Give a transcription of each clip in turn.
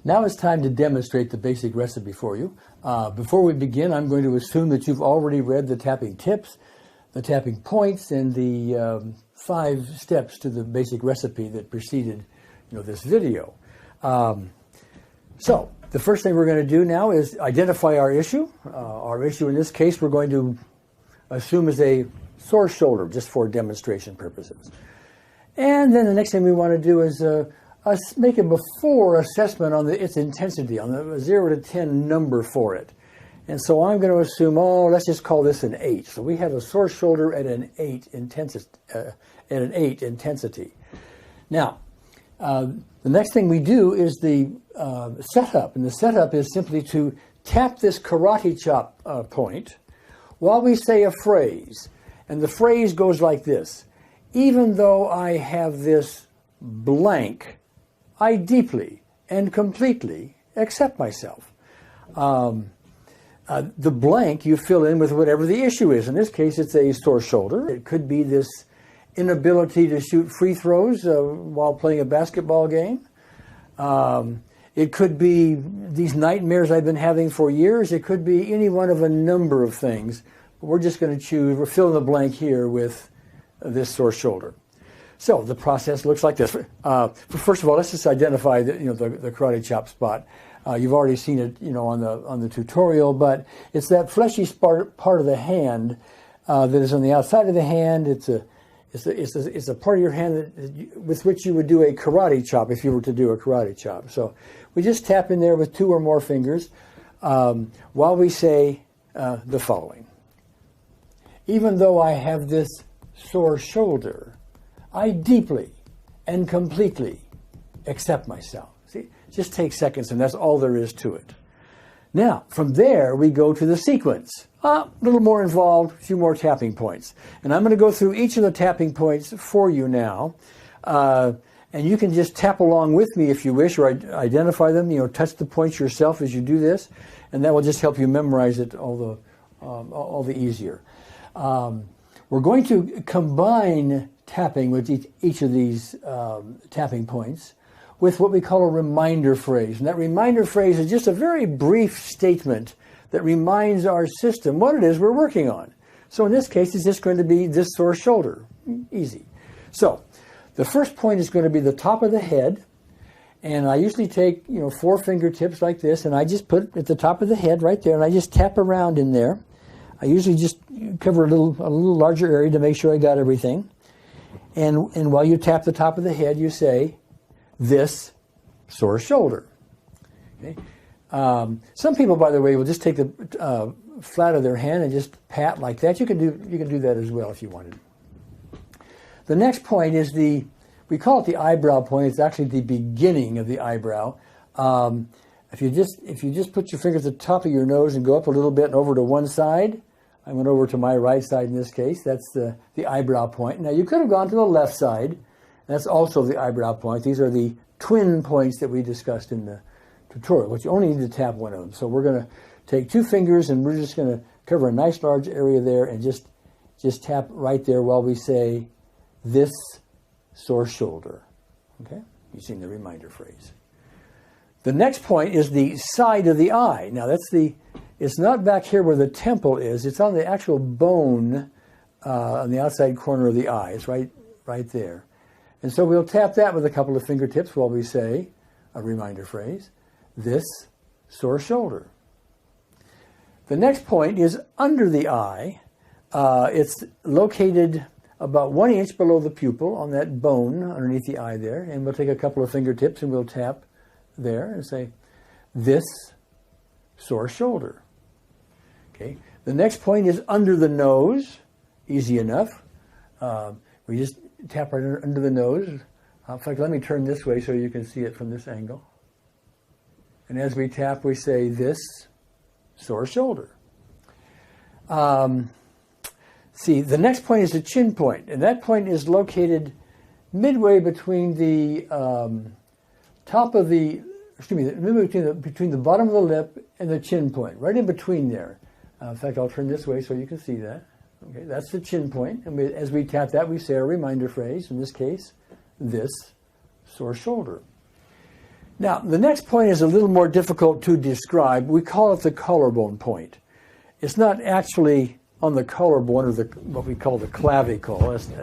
Now it's time to demonstrate the basic recipe for you. Before we begin, I'm going to assume that you've already read the tapping tips, the tapping points, and the 5 steps to the basic recipe that preceded this video. So the first thing we're going to do now is identify our issue. Our issue in this case we're going to assume is a sore shoulder, just for demonstration purposes. And then the next thing we want to do is make a before assessment on its intensity, on the 0 to 10 number for it. And so I'm going to assume, let's just call this an 8. So we have a sore shoulder at an 8 intensity. Now, the next thing we do is the setup. And the setup is simply to tap this karate chop point while we say a phrase. And the phrase goes like this: even though I have this blank, I deeply and completely accept myself. The blank you fill in with whatever the issue is. In this case, it's a sore shoulder. It could be this inability to shoot free throws while playing a basketball game. It could be these nightmares I've been having for years. It could be any one of a number of things. But we're just going to choose, we're filling the blank here with this sore shoulder. So the process looks like this. First of all, let's just identify the karate chop spot. You've already seen it, on the tutorial, but it's that fleshy part of the hand that is on the outside of the hand. It's a part of your hand with which you would do a karate chop if you were to do a karate chop. So we just tap in there with 2 or more fingers while we say the following: even though I have this sore shoulder, I deeply and completely accept myself. See, just take seconds, and that's all there is to it. Now, from there, we go to the sequence. A little more involved, a few more tapping points. And I'm going to go through each of the tapping points for you now. And you can just tap along with me if you wish, or identify them, touch the points yourself as you do this. And that will just help you memorize it all the easier. We're going to combine tapping with each of these tapping points with what we call a reminder phrase. And that reminder phrase is just a very brief statement that reminds our system what it is we're working on. So in this case, it's just going to be this sore shoulder. Easy. So the first point is going to be the top of the head. And I usually take 4 fingertips like this, and I just put it at the top of the head right there, and I just tap around in there. I usually just cover a little larger area to make sure I got everything. And while you tap the top of the head, you say, this sore shoulder. Okay? Some people, by the way, will just take the flat of their hand and just pat like that. You can do that as well if you wanted. The next point is we call it the eyebrow point. It's actually the beginning of the eyebrow. If you just put your fingers at the top of your nose and go up a little bit and over to one side, I went over to my right side in this case. That's the eyebrow point. Now you could have gone to the left side. That's also the eyebrow point. These are the twin points that we discussed in the tutorial, but you only need to tap one of them. So we're going to take 2 fingers and we're just going to cover a nice large area there and just tap right there while we say this sore shoulder. Okay? You've seen the reminder phrase. The next point is the side of the eye. Now it's not back here where the temple is. It's on the actual bone on the outside corner of the eye. It's right there. And so we'll tap that with a couple of fingertips while we say a reminder phrase, this sore shoulder. The next point is under the eye. It's located about 1 inch below the pupil on that bone underneath the eye there. And we'll take a couple of fingertips and we'll tap there and say, this sore shoulder. Okay. The next point is under the nose. Easy enough. We just tap right under the nose. In fact, let me turn this way so you can see it from this angle. And as we tap, we say, this sore shoulder. See, the next point is the chin point. And that point is located midway between the between the bottom of the lip and the chin point, right in between there. In fact, I'll turn this way so you can see that. Okay, that's the chin point. And as we tap that, we say a reminder phrase, in this case, this sore shoulder. Now, the next point is a little more difficult to describe. We call it the collarbone point. It's not actually on the collarbone, or what we call the clavicle.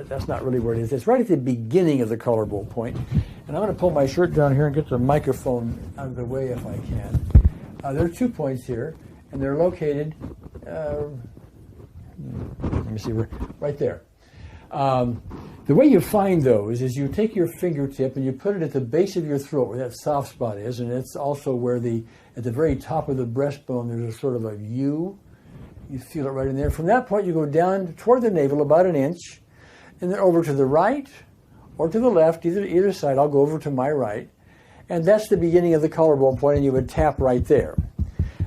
That's not really where it is. It's right at the beginning of the collarbone point. And I'm going to pull my shirt down here and get the microphone out of the way if I can. There are 2 points here, and they're located, let me see, right there. The way you find those is you take your fingertip and you put it at the base of your throat where that soft spot is, and it's also where at the very top of the breastbone there's a sort of a U. You feel it right in there. From that point you go down toward the navel about an inch, and then over to the right or to the left, either side. I'll go over to my right, and that's the beginning of the collarbone point, and you would tap right there.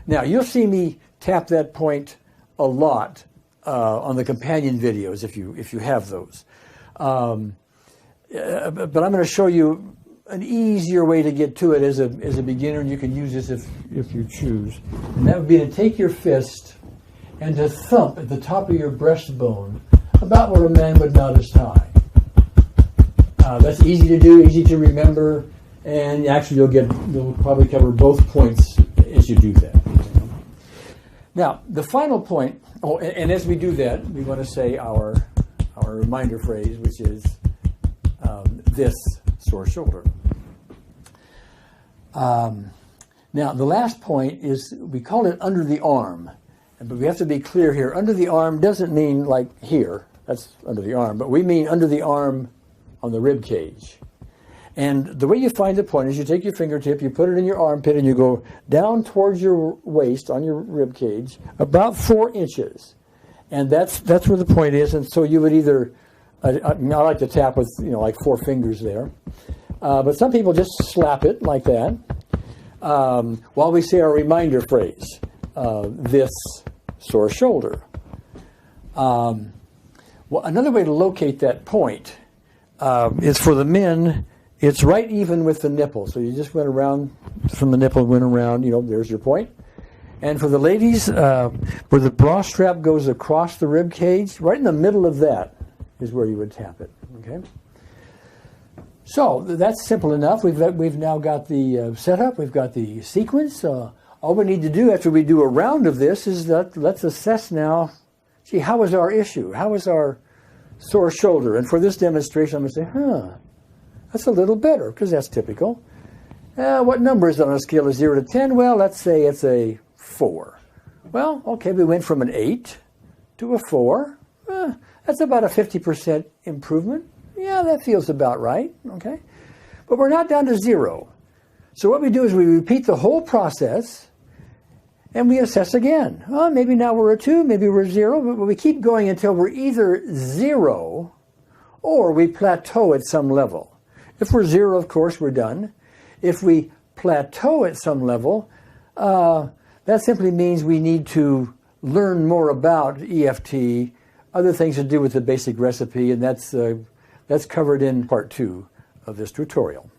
Now you'll see me tap that point a lot on the companion videos if you have those. But I'm going to show you an easier way to get to it as a beginner, and you can use this if you choose. And that would be to take your fist and to thump at the top of your breastbone about where a man would nod his thigh. That's easy to do, easy to remember, and actually you'll probably cover both points as you do that. Now, the final point, and as we do that, we want to say our reminder phrase, which is this sore shoulder. Now, the last point is, we call it under the arm. But we have to be clear here. Under the arm doesn't mean like here. That's under the arm. But we mean under the arm on the rib cage. And the way you find the point is you take your fingertip, you put it in your armpit, and you go down towards your waist on your rib cage about 4 inches. And that's where the point is. And so you would either, I like to tap with, like 4 fingers there. But some people just slap it like that while we say our reminder phrase, this sore shoulder. Well, another way to locate that point is for the men. It's right even with the nipple. So you just went around from the nipple, went around, there's your point. And for the ladies, where the bra strap goes across the rib cage, right in the middle of that is where you would tap it. Okay. So that's simple enough. We've now got the setup. We've got the sequence. All we need to do after we do a round of this is that let's assess now, gee, how was our issue? How was our sore shoulder? And for this demonstration, I'm going to say, that's a little better, because that's typical. What number is it on a scale of 0 to 10? Well, let's say it's a 4. Well, okay, we went from an 8 to a 4. That's about a 50% improvement. Yeah, that feels about right, okay? But we're not down to 0. So what we do is we repeat the whole process, and we assess again. Well, maybe now we're a 2, maybe we're 0, but we keep going until we're either 0 or we plateau at some level. If we're 0, of course, we're done. If we plateau at some level, that simply means we need to learn more about EFT, other things to do with the basic recipe, and that's covered in part 2 of this tutorial.